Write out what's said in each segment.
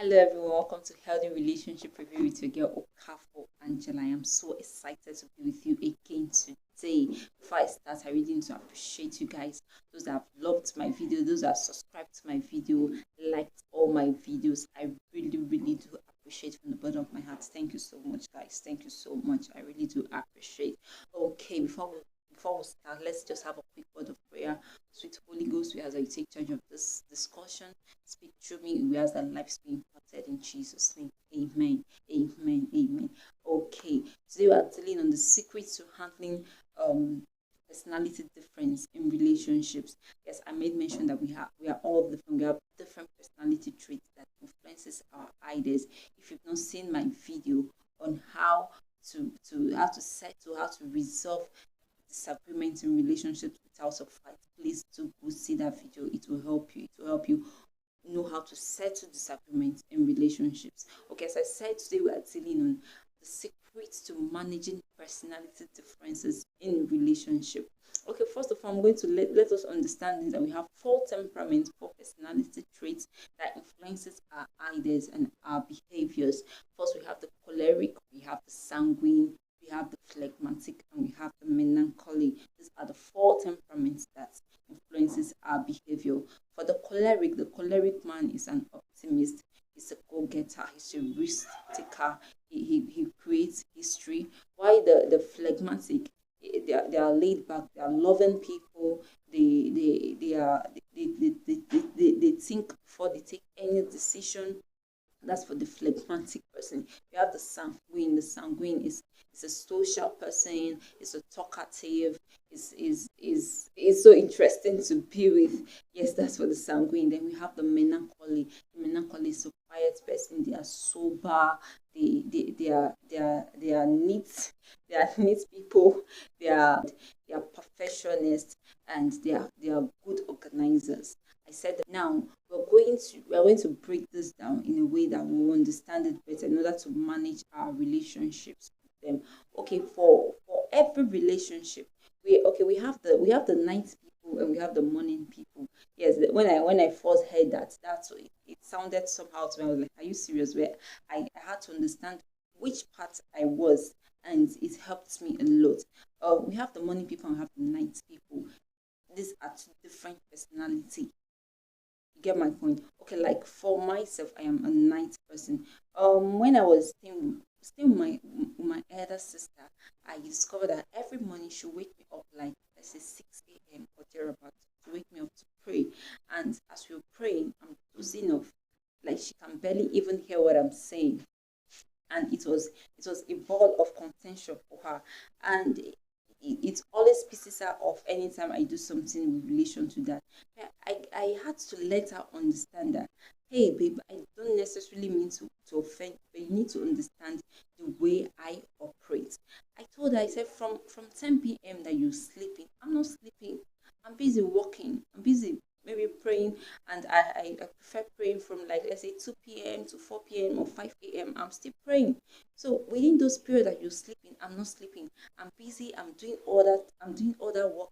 Hello everyone, welcome to Healthy Relationship Review with your girl Okafo Angela. I am so excited to be with you again today. Before I start, I really need to appreciate you guys, those that have loved my video, those that have subscribed to my video, liked all my videos. I really do appreciate from the bottom of my heart. Thank you so much, guys. Thank you so much. I really do appreciate. Okay, before we start, let's just have a quick word of prayer. Sweet Holy Ghost, we ask that you take charge of this discussion. Speak through me. We ask that lives be imparted in Jesus' name. Amen. Amen. Amen. Okay. Today we are dealing on the secrets to handling personality difference in relationships. Yes, I made mention that we are all different. We have different personality traits that influences our ideas. If you've not seen my video on how to settle, how to resolve disagreements in relationships without a fight, please do go see that video. It will help you. It will help you know how to settle disagreements in relationships. Okay, as I said, today we are dealing on the secrets to managing personality differences in relationship. Okay, first of all, I'm going to let us understand that we have four temperaments, four personality traits that influences our ideas and our behaviors. First, we have the choleric, we have the sanguine, we have the phlegmatic, and we have the melancholy. These are the four temperaments that influences our behavior. For the choleric man is an optimist, he's a go-getter, he's a risk taker, he creates history. While the phlegmatic, they are laid back, they are loving people, they think before they take any decision. That's for the phlegmatic person. You have the sanguine. The sanguine is a social person, is a talkative, is so interesting to be with. Yes, that's for the sanguine. Then we have the melancholy. The melancholy is a quiet person. They are sober. They are neat. They are neat people. They are perfectionists, and they are good organizers. I said that now we are going to break this down in a way that we will understand it better in order to manage our relationships with them. Okay, for every relationship, we have the night people and we have the morning people. Yes, when I first heard that, it sounded somehow to me. I was like, are you serious? Where I had to understand which part I was, and it helped me a lot. We have the morning people and we have the night people. These are two different personality. You get my point? Okay, like for myself, I am a night person. When I was still my elder sister, I discovered that every morning she wake me up like let's say 6 a.m. or thereabout to wake me up to pray. And as we were praying, I'm dozing off. Like she can barely even hear what I'm saying. And it was a ball of contention for her. And it always pisses her off anytime I do something in relation to that. I had to let her understand that, hey, babe, I don't necessarily mean to offend, but you need to understand the way I operate. I told her, I said, from 10 p.m. that you're sleeping, I'm not sleeping. I'm busy working. I'm busy maybe praying, and I prefer praying from like let's say 2 p.m. to 4 p.m. or 5 a.m. I'm still praying. So within those periods that you're sleeping, I'm not sleeping. I'm busy, I'm doing other work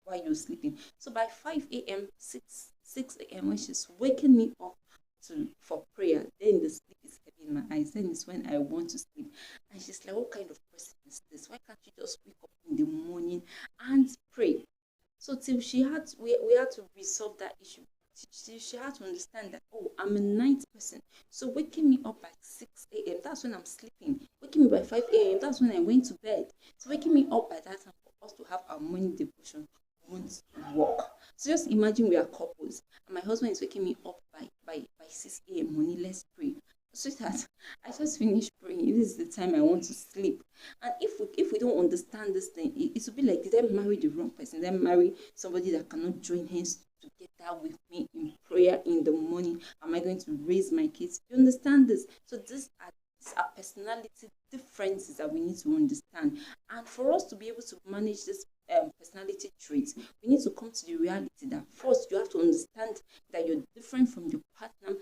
while you're sleeping. So by 5 a.m., 6 a.m., when she's waking me up for prayer, then the sleep is heavy in my eyes. Then it's when I want to sleep. And she's like, what kind of person is this? Why can't you just wake up in the morning and pray? So till we had to resolve that issue. She had to understand that, oh, I'm a night person. So waking me up at 6 a.m., that's when I'm sleeping. Waking me by 5 a.m., that's when I'm going to bed. So waking me up by that time for us to have our morning devotion won't work. So just imagine we are couples and my husband is waking me up by 6 a.m. Honey, let's pray. Sweetheart, I just finished praying. This is the time I want to sleep. And if we don't understand this thing, it will be like, did I marry the wrong person? Did I marry somebody that cannot join hands together with me in prayer in the morning? Am I going to raise my kids? You understand this? So these are personality differences that we need to understand. And for us to be able to manage this personality traits, we need to come to the reality that first you have to understand that you're different from your partner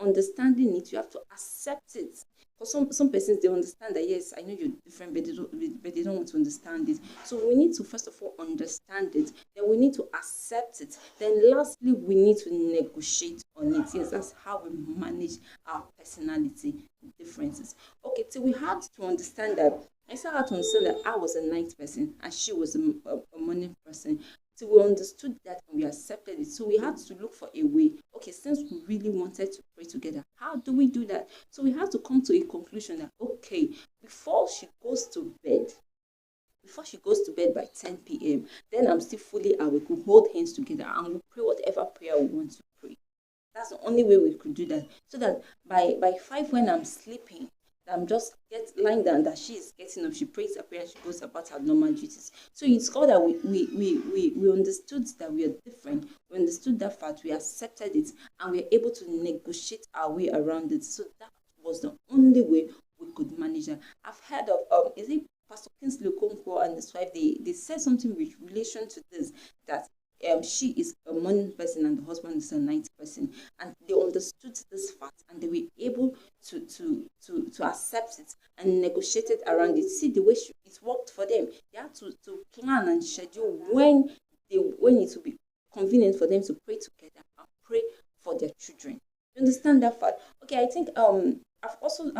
understanding it, you have to accept it. For some persons, they understand that yes, I know you're different, but they don't want to understand it. So we need to first of all understand it. Then we need to accept it. Then lastly, we need to negotiate on it. Yes, that's how we manage our personality differences. Okay, so we had to understand that. I still had to understand that I was a night person and she was a morning person. So we understood that and we accepted it. So we had to look for a way. Okay, since we really wanted to pray together, how do we do that? So we had to come to a conclusion that, okay, before she goes to bed, by 10 p.m., then I'm still fully awake. We hold hands together and we pray whatever prayer we want to pray. That's the only way we could do that. So that by 5 when I'm sleeping, I'm just lying down, that she is getting up, she prays a prayer, she goes about her normal duties. So it's called that we understood that we are different. We understood that fact, we accepted it, and we are able to negotiate our way around it. So that was the only way we could manage that. I've heard of is it Pastor Kingsley Okonkwo and his wife, they said something with relation to this, that she is a morning person and the husband is a night person, and they understood this fact and they were able to accept it and negotiated around it. See the way it worked for them. They had to plan and schedule when it will be convenient for them to pray together and pray for their children. You understand that fact? Okay, I think I've also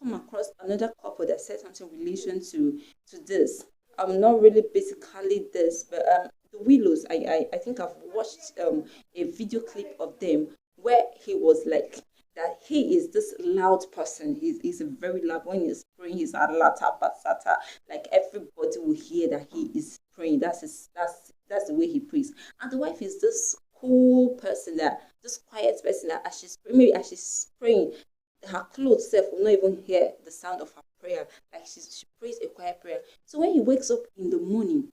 come across another couple that said something in relation to this. Not really basically this, but the Willows. I think I've watched a video clip of them where he was like that he is this loud person. He's a very loud. When he's praying, he's a lata basata. Like everybody will hear that he is praying. That's the way he prays. And the wife is this cool person, that this quiet person, that as she's praying, her clothes self will not even hear the sound of her prayer. Like she prays a quiet prayer. So when he wakes up in the morning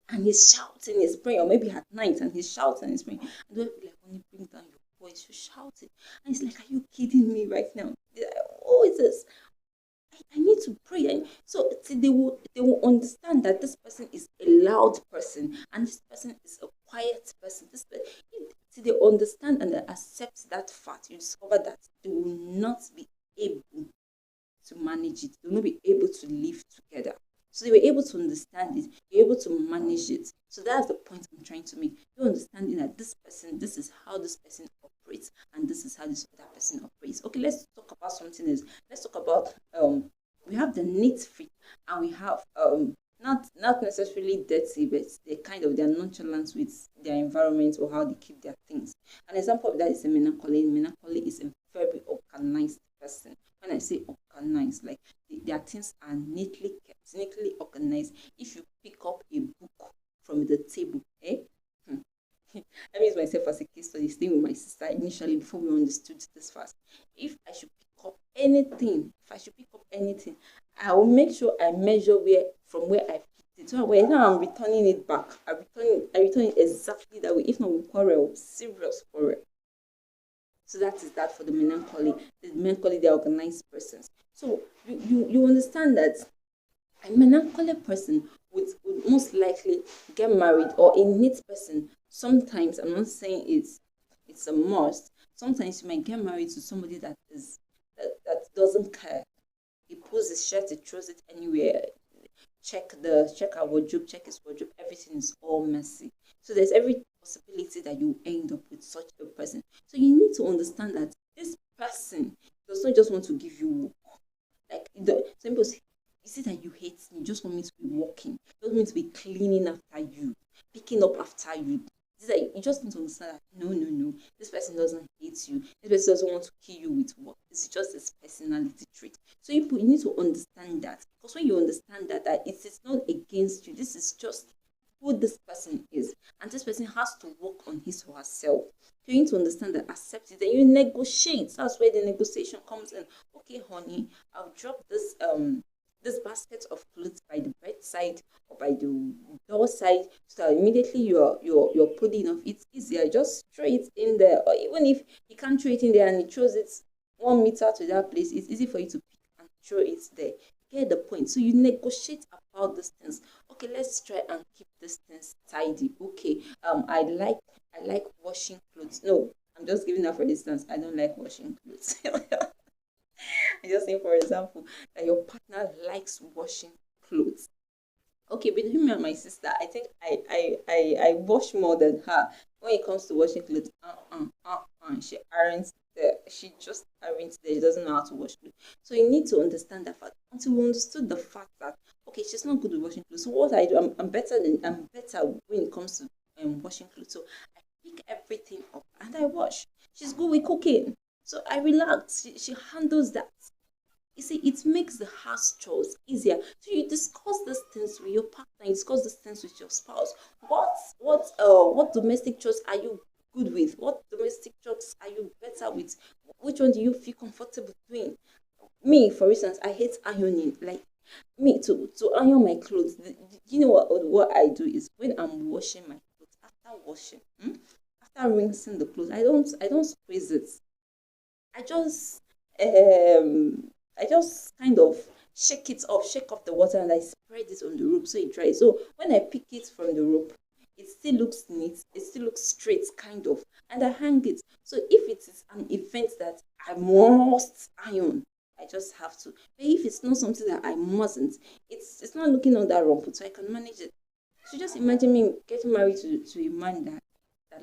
and he's shouting his prayer, or maybe at night and he's shouting his prayer, and the wife will be like, "Honey, bring down your voice, you're shouting." And he's like, "Are you kidding me right now? What is this? I need to pray." And so they will understand that this person is a loud person and this person is a quiet person. Till they understand and they accept that fact, you discover that they will not be able to manage it. They will not be able to live together. So they were able to understand it, they were able to manage it. So that's the point I'm trying to make. You understanding that this is how this person operates, and this is how this other person operates. Okay, let's talk about something else. Let's talk about we have the neat freak, and we have not necessarily dirty, but they're nonchalant with their environment or how they keep their things. An example of that is a Menakole. Menakole is a very organized person. When I say organized, like their things are neatly kept, neatly organized. If you pick up a book from the table, I use myself as a case study, staying with my sister initially before we understood this fast. If I should pick up anything, I will make sure I measure from where I picked it. So when I'm returning it back, I return it exactly that way. If not, we quarrel, serious quarrel. So that is that for the melancholy. The melancholy, they're organized persons. So you understand that a melancholy person would most likely get married, or a neat person. Sometimes, I'm not saying it's a must. Sometimes you might get married to somebody that doesn't care. He pulls his shirt, he throws it anywhere. Check our wardrobe, check his wardrobe. Everything is all messy. So there's every possibility that you end up with such a person. So you need to understand that this person does not just want to give you work. Like some people say, "You see that you hate me, you just want me to be working, you just want me to be cleaning after you, picking up after you." You just need to understand that no, this person doesn't hate you. This person doesn't want to kill you with work. It's just his personality trait. So you need to understand that, because when you understand that it is not against you, this is just who this person is, and this person has to work on his or herself. So you need to understand that, accept it, then you negotiate. That's where the negotiation comes in. Okay, honey, I'll drop this basket of clothes by the bedside or by the door side, so immediately you're putting off. It's easier, just throw it in there. Or even if you can't throw it in there and he throws it 1 meter to that place, it's easy for you to pick and throw it there. Get the point. So you negotiate about these things. Okay, let's try and keep these things tidy. Okay, I like washing clothes. No, I'm just giving that for instance. I don't like washing clothes. I just saying, for example, that your partner likes washing clothes. Okay, between me and my sister, I think I wash more than her when it comes to washing clothes. She aren't there. She just aren't there. She doesn't know how to wash clothes. So you need to understand that fact. Until we understood the fact that okay, she's not good at washing clothes. So what I do, I'm better when it comes to washing clothes. So I pick everything up and I wash. She's good with cooking. So I relax. She handles that. You see, it makes the house chores easier. So you discuss these things with your partner, you discuss these things with your spouse. What domestic chores are you good with? What domestic chores are you better with? Which one do you feel comfortable doing? Me, for instance, I hate ironing. Like me to iron my clothes. You know what I do is when I'm washing my clothes, after washing, after rinsing the clothes, I don't squeeze it. I just I just kind of shake it off, shake off the water, and I spread it on the rope so it dries. So when I pick it from the rope, it still looks neat, it still looks straight, kind of, and I hang it. So if it is an event that I must iron, I just have to. But if it's not something that I mustn't, it's not looking all that wrong, so I can manage it. So just imagine me getting married to a man that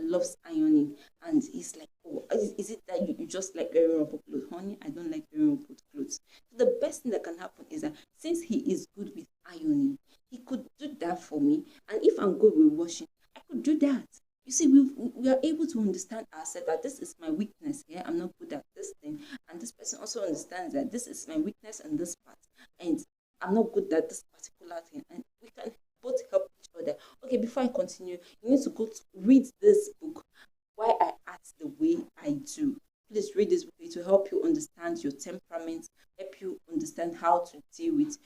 loves ironing, and he's like, oh, is it that you just like wearing rumpled clothes? Honey, I don't like wearing rumpled clothes. So the best thing that can happen is that since he is good with ironing, he could do that for me. And if I'm good with washing, I could do that. You see, we are able to understand ourselves that this is my weakness here. I'm not good at this thing. And this person also understands that this is my weakness in this part. And I'm not good at this particular thing. And we can both help each other. Okay, before I continue, you need to go to read this book, Why I Act the Way I Do. Please read this book. It will help you understand your temperament, help you understand how to deal with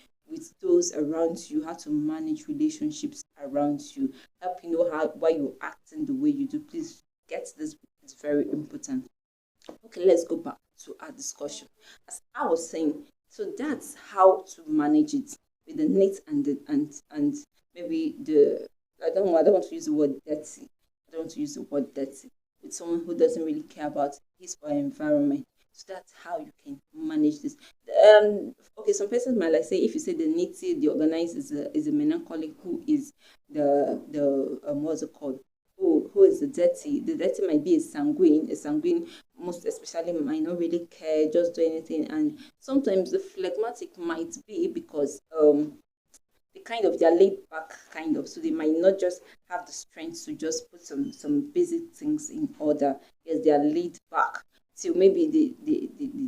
those around you, how to manage relationships around you, help you know how why you act in the way you do. Please get this book. It's very important. Okay, let's go back to our discussion. As I was saying, so that's how to manage it with the neat and maybe the I don't want to use the word dirty. I don't want to use the word dirty with someone who doesn't really care about his or her environment. So that's how you can manage this. Okay, some persons might like say if you say the needy, the organized is a melancholic who is the what's it called? Who is the dirty? The dirty might be a sanguine. A sanguine most especially might not really care, just do anything. And sometimes the phlegmatic might be because they kind of they're laid back kind of, so they might not just have the strength to just put some basic things in order. Yes, they are laid back. So maybe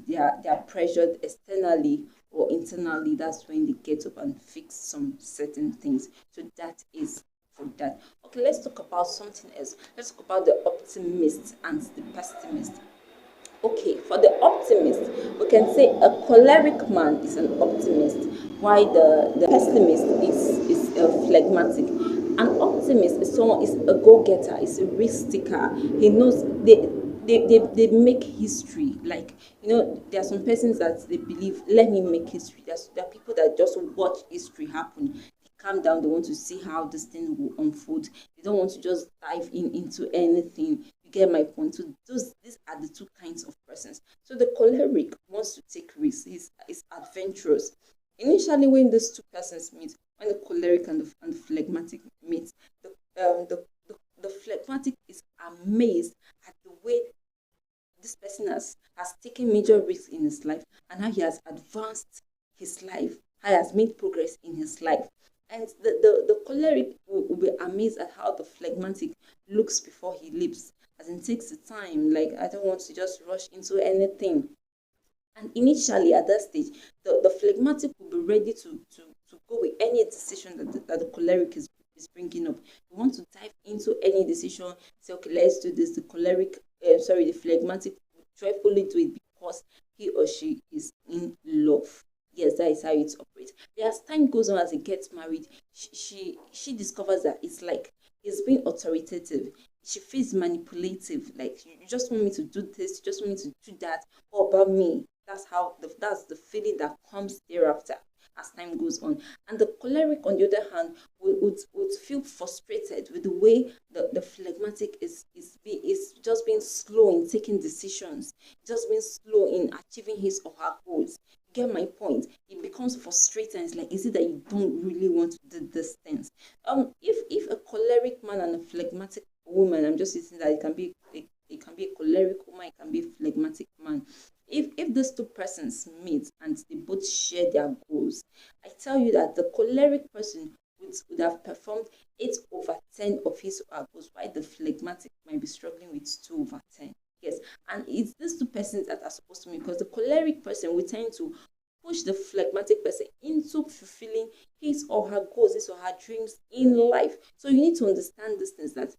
they are pressured externally or internally. That's when they get up and fix some certain things. So that is for that. Okay, let's talk about something else. Let's talk about the optimist and the pessimist. Okay, for the optimist, we can say a choleric man is an optimist, while the pessimist is a phlegmatic. An optimist is someone is a go-getter, is a risk taker. He knows they make history. Like, there are some persons that they believe, let me make history. There are people that just watch history happen. They calm down, they want to see how this thing will unfold. They don't want to just dive into anything. You get my point. So these are the two kinds of persons. So the choleric wants to take risks. He's adventurous. Initially, when these two persons meet, when the choleric and the phlegmatic meet, the phlegmatic is amazed at the way this person has taken major risks in his life and how he has advanced his life, how he has made progress in his life. And the choleric will be amazed at how the phlegmatic looks before he leaps, as in takes the time. Like, I don't want to just rush into anything. And initially at that stage, the phlegmatic will be ready to go with any decision that the choleric is bringing up. We want to dive into any decision, say, okay, let's do this. The phlegmatic will joyfully do it because he or she is in love. Yes, that is how it operates. But as time goes on, as he gets married, she discovers that it's like he's being authoritative. She feels manipulative. Like, you just want me to do this, you just want me to do that. What about me? That's the feeling that comes thereafter. as time goes on. And the choleric, on the other hand, would feel frustrated with the way the phlegmatic is just being slow in taking decisions, just being slow in achieving his or her goals. Get my point? It becomes frustrating. It's like, is it that you don't really want to do these things? If a choleric man and a phlegmatic woman, I'm just using that, it can be a choleric woman, it can be a phlegmatic man. If those two persons meet and they both share their goals, I tell you that the choleric person would have performed 8 over 10 of his or her goals, while the phlegmatic might be struggling with 2 over 10. Yes, and it's these two persons that are supposed to meet, because the choleric person will tend to push the phlegmatic person into fulfilling his or her goals, his or her dreams in life. So you need to understand these things, that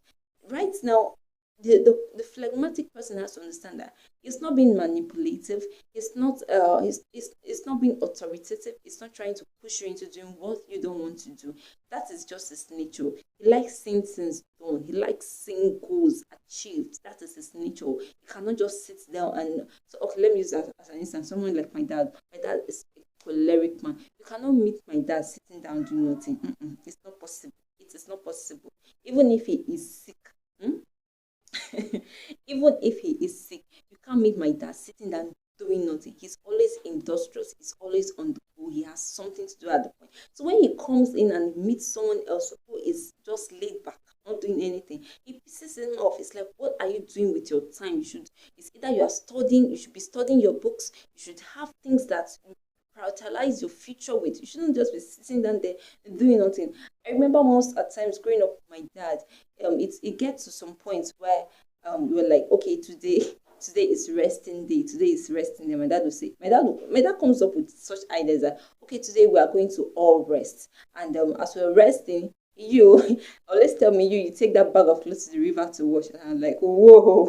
right now, the phlegmatic person has to understand that it's not being manipulative, it's not being authoritative, it's not trying to push you into doing what you don't want to do. That is just his nature. He likes seeing things done, he likes seeing goals achieved. That is his nature. He cannot just sit down and, so okay, let me use that as an instance. Someone like my dad. My dad is a choleric man. You cannot meet my dad sitting down doing nothing. It's not possible. It is not possible. Even if he is sick, even if he is sick, you can't meet my dad sitting down doing nothing. He's always industrious. He's always on the go. He has something to do at the point. So when he comes in and meets someone else who is just laid back, not doing anything, he pisses him off. It's like, what are you doing with your time? It's either you are studying, you should be studying your books, you should have things that you prioritize your future with. You shouldn't just be sitting down there and doing nothing. I remember most at times growing up with my dad, it gets to some points where we were like, okay, today is resting day. Today is resting day. My dad will say, my dad comes up with such ideas that, okay, today we are going to all rest. And as we're resting, you always tell me, you take that bag of clothes to the river to wash. And I'm like, whoa,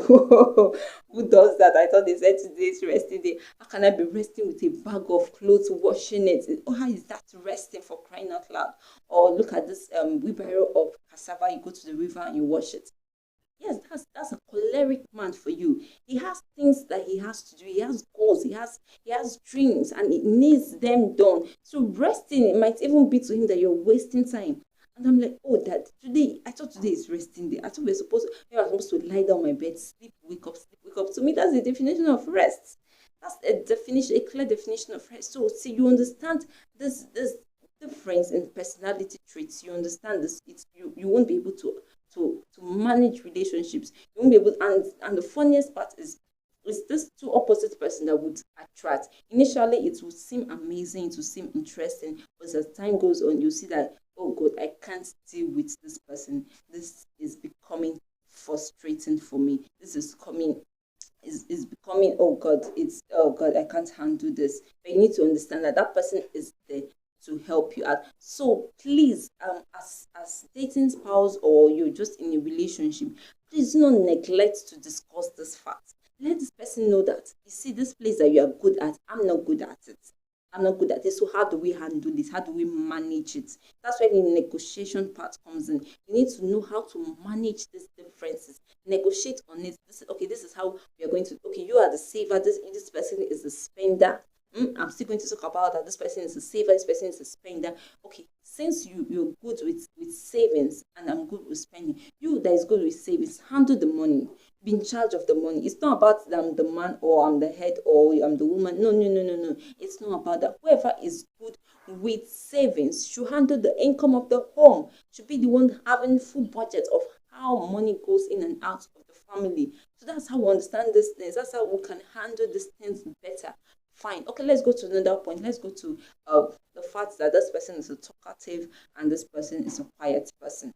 who does that? I thought they said today's resting day. How can I be resting with a bag of clothes, washing it? Oh, how is that resting, for crying out loud? Or look at this wheelbarrow of cassava, you go to the river and you wash it. Yes, that's a choleric man for you. He has things that he has to do. He has goals. He has dreams, and he needs them done. So resting, it might even be to him that you're wasting time. And I'm like, oh, Dad, today, I thought today is resting day. I thought we were supposed to lie down my bed, sleep, wake up, sleep, wake up. To me, that's the definition of rest. That's a clear definition of rest. So, see, you understand this difference in personality traits. You understand this. You won't be able to manage relationships. You won't be able, and the funniest part is this two opposite person that would attract. Initially, it would seem amazing, it would seem interesting, but as time goes on, you see that, oh God, I can't deal with this person. This is becoming frustrating for me. This is becoming, oh God, I can't handle this. But you need to understand that that person is there to help you out. So please, as dating spouse, or you're just in a relationship, please do not neglect to discuss this fact. Let this person know that, you see, this place that you are good at, I'm not good at it. I'm not good at it. So how do we handle this? How do we manage it? That's where the negotiation part comes in. You need to know how to manage these differences. Negotiate on it. This is how we are going to. Okay, you are the saver. This person is the spender. I'm still going to talk about that. This person is a saver. This person is a spender. Okay, since you're good with savings and I'm good with spending, you that is good with savings, handle the money. Be in charge of the money. It's not about I'm the man, or I'm the head, or I'm the woman. No, no, no, no, no. It's not about that. Whoever is good with savings should handle the income of the home. Should be the one having full budget of how money goes in and out of the family. So that's how we understand these things. That's how we can handle these things better. Fine. Okay, let's go to another point. Let's go to the fact that this person is a talkative and this person is a quiet person.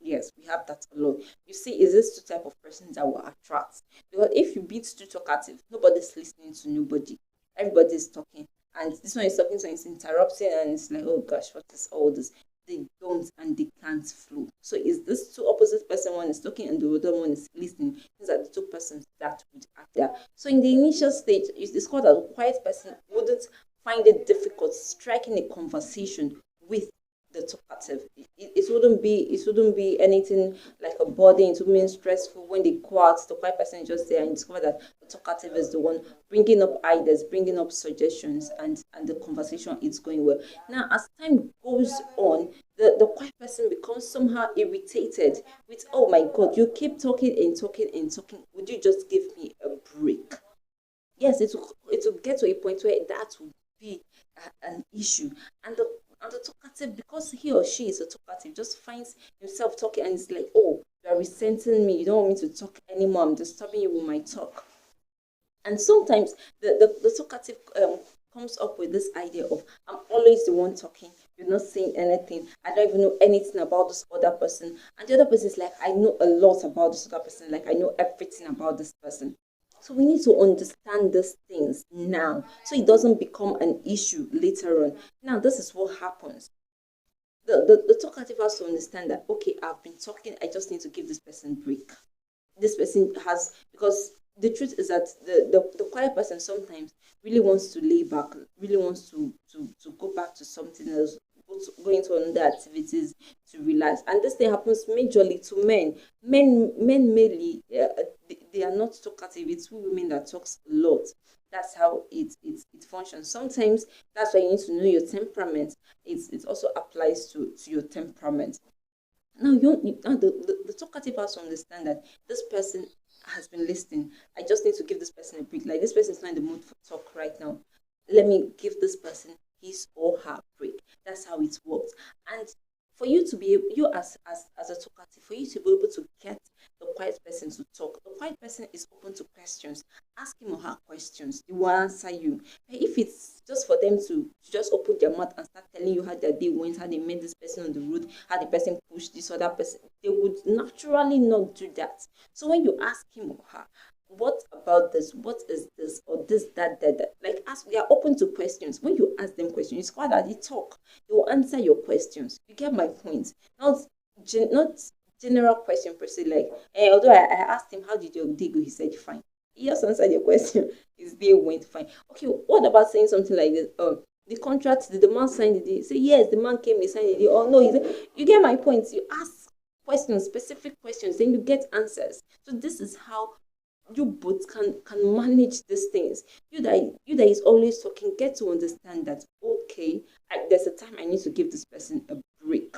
Yes, we have that a lot. You see, is this two type of persons that will attract? Because if you be too talkative, nobody's listening to nobody. Everybody's talking. And this one is talking, so it's interrupting, and it's like, oh gosh, what is all this? They don't and they can't flow. So is this two opposite person, one is talking and the other one is listening? These are the two persons that would act there. So in the initial stage, it's called that a quiet person wouldn't find it difficult striking a conversation with the talkative. It wouldn't be anything like a burden. It would mean stressful when they go out. The quiet person is just there and discover that the talkative is the one bringing up ideas, bringing up suggestions, and the conversation is going well. Now, as time goes on, the quiet person becomes somehow irritated with, oh my God, you keep talking and talking and talking. Would you just give me a break? Yes, it will get to a point where that will be an issue, and the talkative, because he or she is a talkative, just finds himself talking and it's like, oh, you are resenting me, you don't want me to talk anymore, I'm disturbing you with my talk. And sometimes the talkative comes up with this idea of, I'm always the one talking, you're not saying anything, I don't even know anything about this other person, and the other person is like, I know a lot about this other person, like I know everything about this person. So we need to understand these things now so it doesn't become an issue later on. Now, this is what happens. The talkative has to understand that, okay, I've been talking, I just need to give this person a break. This person has, because the truth is that the quiet person sometimes really wants to lay back, really wants to go back to something else, go into other activities to relax. And this thing happens majorly to men. Men mainly, they are not talkative. It's women that talks a lot. That's how it functions. Sometimes that's why you need to know your temperament. It also applies to your temperament. Now, now the talkative has to understand that this person has been listening. I just need to give this person a break. Like, this person is not in the mood for talk right now. Let me give this person his or her break. That's how it works. And for you to be able, you as a talkative, for you to be able to get the quiet person to talk, the quiet person is open to questions. Ask him or her questions. They will answer you. But if it's just for them to just open their mouth and start telling you how their day went, how they met this person on the road, how the person pushed this other person, they would naturally not do that. So when you ask him or her, what about this? What is this? Or this, that. Like, ask, they are open to questions. When you ask them questions, it's quite that they talk. They will answer your questions. You get my point. Not general question per se, like, although I asked him, how did your day go? He said, fine. He just answered your question. His day went fine. Okay, what about saying something like this? The contract, did the man sign the deal? Say, yes, the man came, he signed the deal. Oh, no, he said, you get my point. You ask questions, specific questions, then you get answers. So this is how you both can manage these things. You that is always talking, get to understand that, okay, there's a time I need to give this person a break.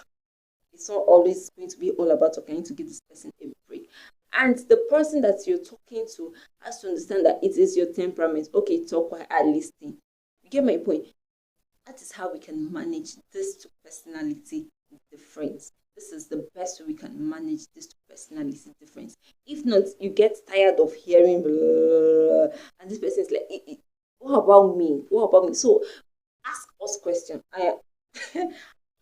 It's not always going to be all about talking. I need to give this person a break. And the person that you're talking to has to understand that it is your temperament. Okay, talk while I listen. You get my point? That is how we can manage this to personality difference. This is the best way we can manage this to personality difference. If not, you get tired of hearing blah, and this person is like, what about me? What about me? So ask us questions.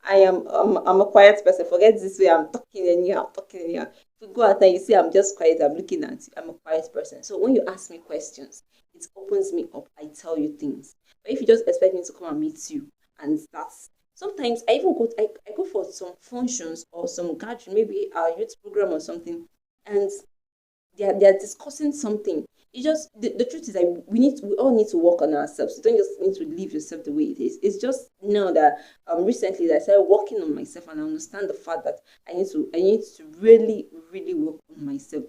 I'm a quiet person. Forget this way. I'm talking anyhow. I'm talking anyhow. If you go out and you say I'm just quiet, I'm looking at you. I'm a quiet person. So when you ask me questions, it opens me up. I tell you things. But if you just expect me to come and meet you and that's sometimes I even I go for some functions or some gathering, maybe a youth program or something, and they're discussing something. It just the truth is that we all need to work on ourselves. You don't just need to leave yourself the way it is. It's just now that recently that I started working on myself and I understand the fact that I need to really, really work on myself.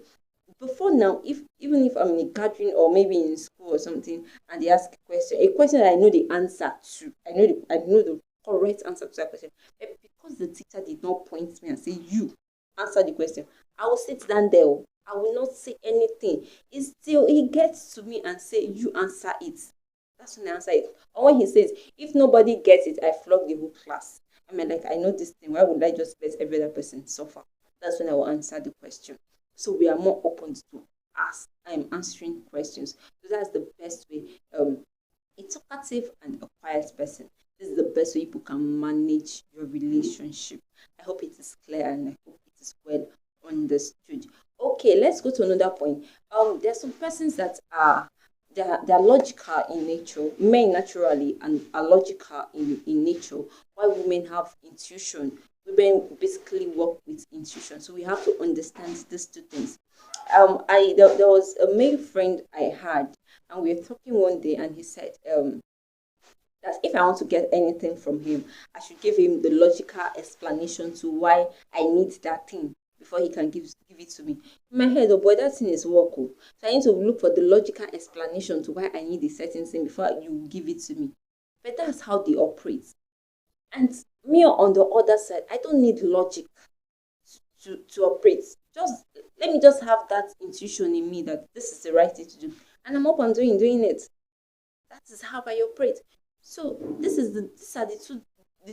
Before now, if even if I'm in a gathering or maybe in school or something, and they ask a question that I know the answer to, I know the correct answer to that question, but because the teacher did not point me and say you answer the question, I will sit down there. I will not say anything. It's still he gets to me and say you answer it. That's when I answer it. Or when he says, if nobody gets it, I flog the whole class. I mean, like, I know this thing. Why would I just let every other person suffer? That's when I will answer the question. So we are more open to ask. I'm answering questions. So that's the best way. A talkative and a quiet person. This is the best way people can manage your relationship. I hope it is clear and I hope it is well understood. Okay, let's go to another point. There are some persons that are they're logical in nature. Men naturally and are logical in nature, while women have intuition. Women basically work with intuition. So we have to understand these two things. There was a male friend I had, and we were talking one day, and he said, That if I want to get anything from him, I should give him the logical explanation to why I need that thing before he can give it to me. In my head, oh boy, that thing is work. Oh. So I need to look for the logical explanation to why I need a certain thing before you give it to me. But that's how they operate. And me on the other side, I don't need logic to operate. Just let me just have that intuition in me that this is the right thing to do. And I'm up and doing it. That is how I operate. So these are the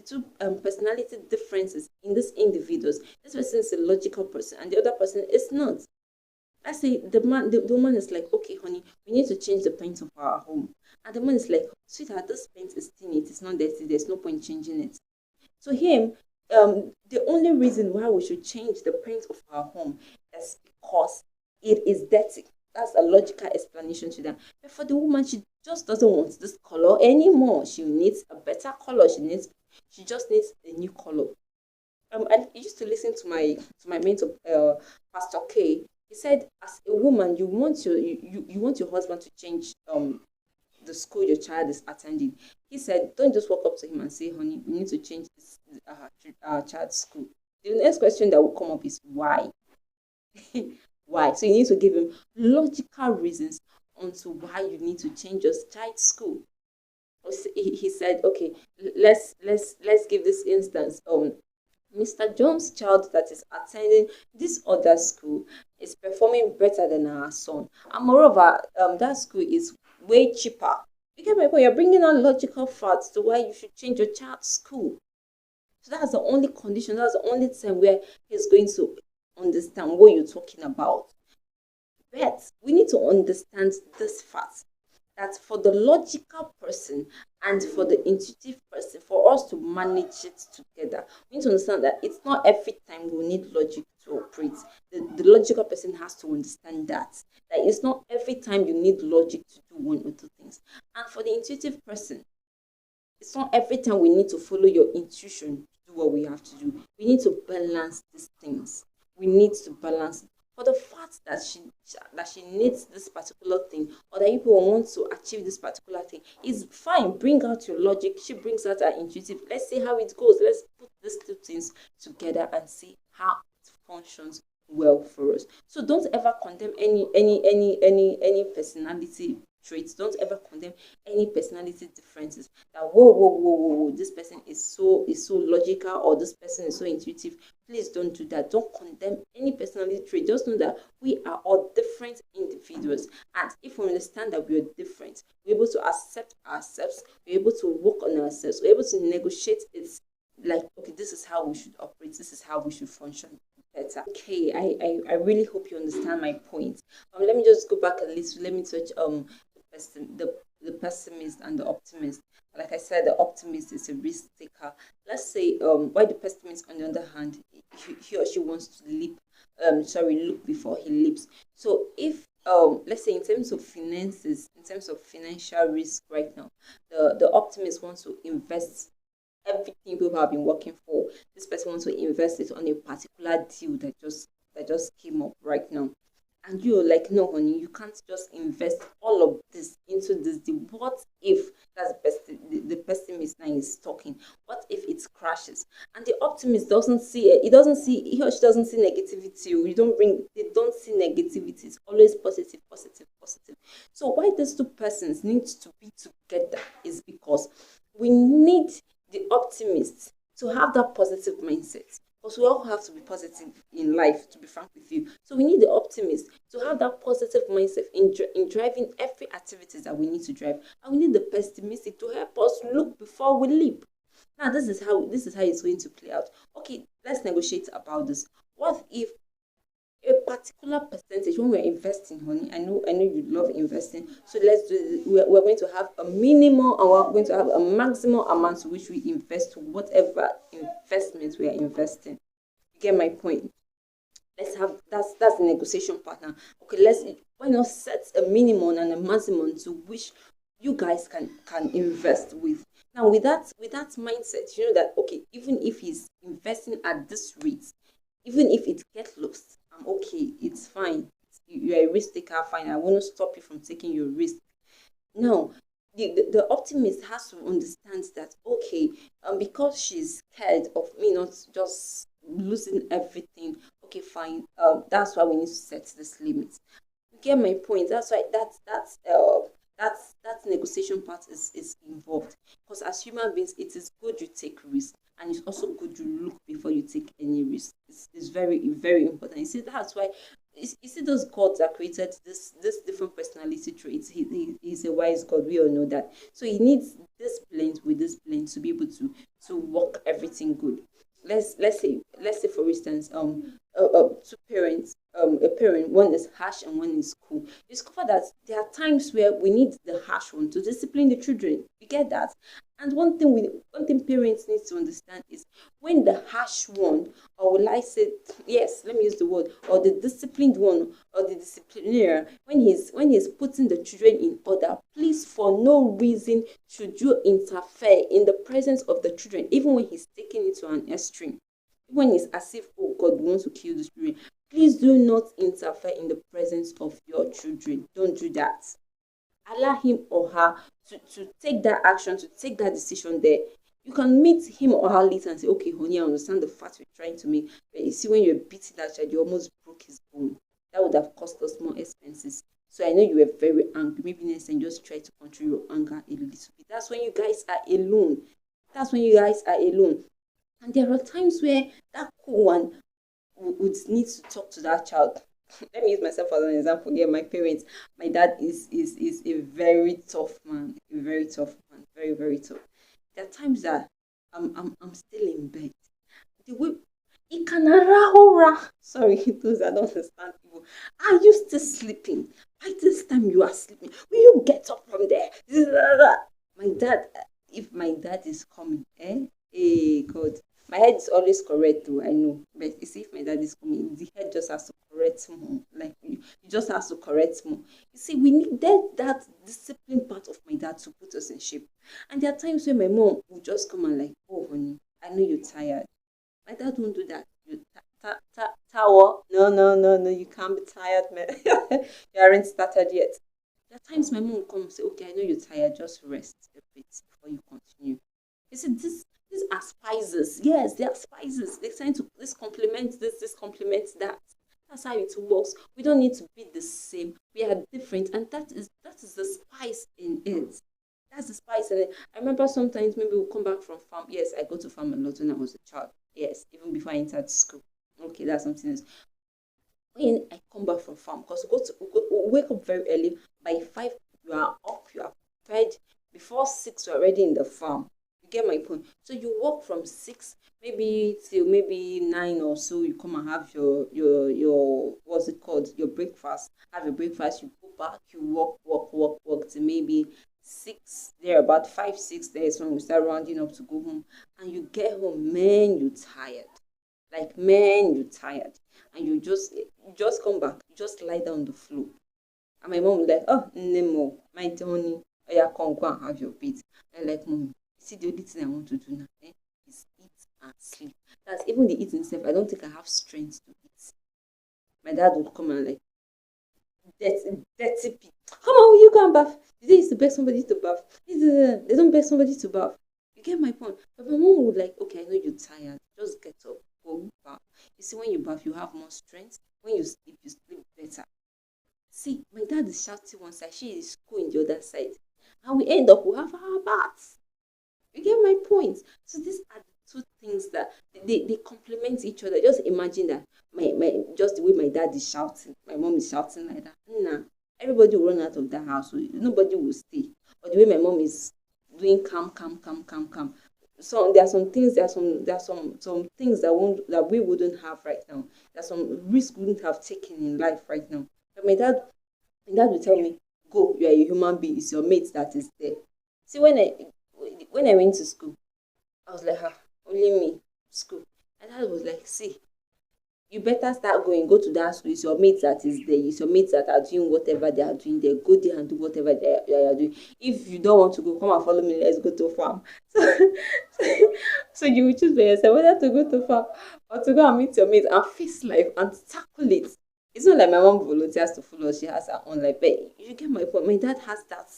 two personality differences in these individuals. This person is a logical person and the other person is not. Let's say the woman is like, okay, honey, we need to change the paint of our home. And the man is like, sweetheart, this paint is thin, it is not dirty, there's no point changing it. To him, the only reason why we should change the paint of our home is because it is dirty. That's a logical explanation to them. But for the woman, she just doesn't want this color anymore. She needs a better color. She just needs a new color. I used to listen to my mentor, Pastor K. He said, as a woman, you want your husband to change the school your child is attending. He said, don't just walk up to him and say, honey, we need to change this our child's school. The next question that will come up is why? Why? So you need to give him logical reasons onto why you need to change your child's school. He said, okay, let's give this instance. Mr. Jones' child that is attending this other school is performing better than our son, and moreover, that school is way cheaper. You get my point? You're bringing on logical facts to why you should change your child's school. So that's the only condition. That's the only time where he's going to understand what you're talking about. But we need to understand this fact that for the logical person and for the intuitive person, for us to manage it together, we need to understand that it's not every time we need logic to operate. The logical person has to understand that it's not every time you need logic to do one or two things. And for the intuitive person, it's not every time we need to follow your intuition to do what we have to do. We need to balance these things. We need to balance it. For the fact that she needs this particular thing, or that people want to achieve this particular thing, is fine. Bring out your logic. She brings out her intuitive. Let's see how it goes. Let's put these two things together and see how it functions well for us. So don't ever condemn any personality traits. Don't ever condemn any personality differences. That whoa, this person is so logical, or this person is so intuitive. Please don't do that. Don't condemn any personality trait. Just know that we are all different individuals, and if we understand that we are different, we're able to accept ourselves. We're able to work on ourselves. We're able to negotiate it. Like, okay, this is how we should operate. This is how we should function better. Okay, I really hope you understand my point. Let me just go back a little. Let me touch the pessimist and the optimist. Like I said, the optimist is a risk taker. Let's say why the pessimist, on the other hand, he or she wants to look before he leaps. So if let's say in terms of finances, in terms of financial risk right now, the optimist wants to invest everything people have been working for. This person wants to invest it on a particular deal that just came up right now. And you're like, no, honey, you can't just invest all of this into this deal. What if that's the pessimist now is talking? What if it crashes? And the optimist doesn't see it. He or she doesn't see negativity. They don't see negativity. It's always positive, positive, positive. So why these two persons need to be together is because we need the optimist to have that positive mindset. Because we all have to be positive in life, to be frank with you. So we need the optimist to have that positive mindset in driving every activity that we need to drive. And we need the pessimistic to help us look before we leap. Now, this is how it's going to play out. Okay, let's negotiate about this. What if a particular percentage, when we're investing, honey, I know you love investing, so let's do this. We're going to have a minimum, and we're going to have a maximum amount to which we invest to whatever investment we are investing. You get my point? Let's have that's the negotiation partner. Okay, why not set a minimum and a maximum to which you guys can invest with. Now with that mindset, you know that okay, even if he's investing at this rate, even if it gets lost, I'm okay, it's fine. You're a risk taker, fine. I want to stop you from taking your risk. No, the optimist has to understand that, okay, because she's scared of me not just losing everything, okay, fine, that's why we need to set this limit. You get my point? That's why that negotiation part is involved, because as human beings it is good you take risk, and it's also good you look before you take any risk. It's very very important. You see, that's why you see those gods that created this different personality traits. He's a wise god, we all know that. So he needs this blend with this blend to be able to work everything good. Let's say for instance, two parents, a parent, one is harsh and one is cool. You discover that there are times where we need the harsh one to discipline the children. You get that? And one thing parents need to understand is when the harsh one, or will I say, yes, let me use the word, or the disciplined one, or the disciplinator, when he's putting the children in order, please, for no reason should you interfere in the presence of the children, even when he's taking it to an extreme. When it's as if, oh God wants to kill the children, please do not interfere in the presence of your children. Don't do that. Allow him or her to take that action, to take that decision there. You can meet him or her later and say, okay, honey, I understand the fact you're trying to make. But you see, when you're beating that child, you almost broke his bone. That would have cost us more expenses. So I know you were very angry. Maybe next time just try to control your anger a little bit. That's when you guys are alone. That's when you guys are alone. And there are times where that cool one would need to talk to that child. Let me use myself as an example here. My parents, my dad is a very tough man, a very tough man, very very tough. There are times that I'm still in bed. The way Ikanarahora. Sorry, those that don't understand people. Are you still sleeping? By this time you are sleeping. Will you get up from there? My dad, if my dad is coming, eh? Hey God. My head is always correct though, I know. But you see, if my dad is coming, the head just has to correct more. Like you just has to correct more. You see, we need that discipline part of my dad to put us in shape. And there are times when my mom will just come and like, oh honey, I know you're tired. My dad won't do that. You towel. No, no, no, no, you can't be tired, man. You aren't started yet. There are times my mom will come and say, okay, I know you're tired, just rest a bit before you continue. You see, these are spices. Yes, they are spices. They're trying to this complements this complements that. That's how it works. We don't need to be the same. We are different, and that is the spice in it. That's the spice in it. I remember sometimes maybe we'll come back from farm. Yes, I go to farm a lot when I was a child. Yes, even before I entered school. Okay, that's something else. When I come back from farm, because we wake up very early. By 5, you are up, you are fed. Before 6, you are already in the farm. You get my point? So you work from 6 maybe till maybe 9 or so. You come and have your what's it called? Your breakfast. Have your breakfast. You go back. You work till maybe 6 there, about 5 6 days when we start rounding up to go home. And you get home, man, you tired. Like, man, you tired. And you just come back. You just lie down on the floor. And my mom was like, oh, Nemo, my Tony, oh yeah, come go and have your bed. I like, mom, see, the only thing I want to do now is eat and sleep. That's even the eating stuff. I don't think I have strength to eat. My dad would come and like, dirty pig. Come on, will you go and bath? Did they used to beg somebody to bath? They don't beg somebody to bath. You get my point? But my mom would like, okay, I know you're tired. Just get up, go bath. You see, when you bath, you have more strength. When you sleep better. See, my dad is shouting one side, she is cool in the other side. And we end up, we have our baths. You get my point? So these are the two things that they complement each other. Just imagine that my just the way my dad is shouting, my mom is shouting like that. Nah, everybody will run out of that house. So nobody will stay. Or the way my mom is doing calm. So there are some things, some things that we wouldn't have right now. There's some risk we wouldn't have taken in life right now. But my dad will tell me, go, you are a human being, it's your mate that is there. See, when I went to school, I was like, only me, school. And dad was like, see, you better start going, go to that school. It's your mates that is there. It's your mates that are doing whatever they are doing there. Go there and do whatever they are doing. If you don't want to go, come and follow me. Let's go to farm. So you will choose for yourself whether to go to farm or to go and meet your mates and face life and tackle it. It's not like my mom volunteers to follow. She has her own life. But you get my point. My dad has that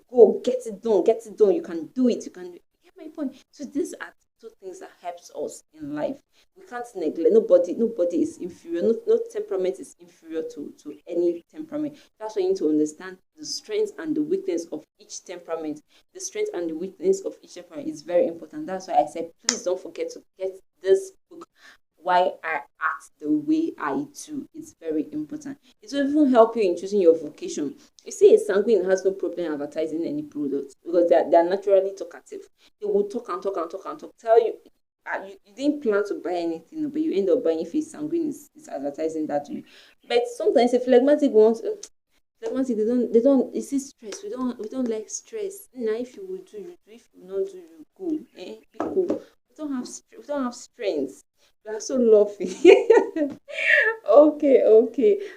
go, get it done. You can do it. You can. You get my point. So these are two things that helps us in life. We can't neglect. Nobody is inferior. No temperament is inferior to any temperament. That's why you need to understand the strengths and the weakness of each temperament. The strength and the weakness of each temperament is very important. That's why I said, please don't forget to get this book, Why I Act the Way I Do. It's very important. It will even help you in choosing your vocation. You see, a sanguine has no problem advertising any product because they're naturally talkative. They will talk and talk and talk and talk. Tell you, you didn't plan to buy anything, but you end up buying if a sanguine is advertising that to you. But sometimes a phlegmatic wants. Phlegmatic, they don't. It's stress. We don't like stress. Now, if you will do, you do. If you will not do, you go. Be cool. We don't have strength. We are so lovely. Okay.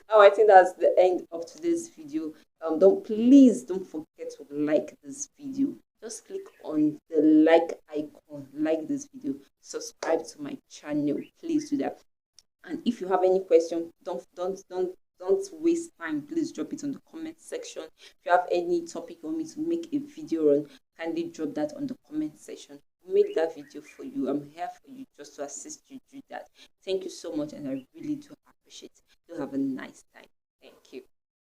Oh, I think that's the end of today's video. Don't forget to like this video. Just click on the like icon, like this video, subscribe to my channel. Please do that. And if you have any question, don't waste time. Please drop it on the comment section. If you have any topic you want me to make a video on, kindly drop that on the comment section. We'll make that video for you. I'm here for you just to assist you do that. Thank you so much, and I really do appreciate it. Do have a nice time. Thank you.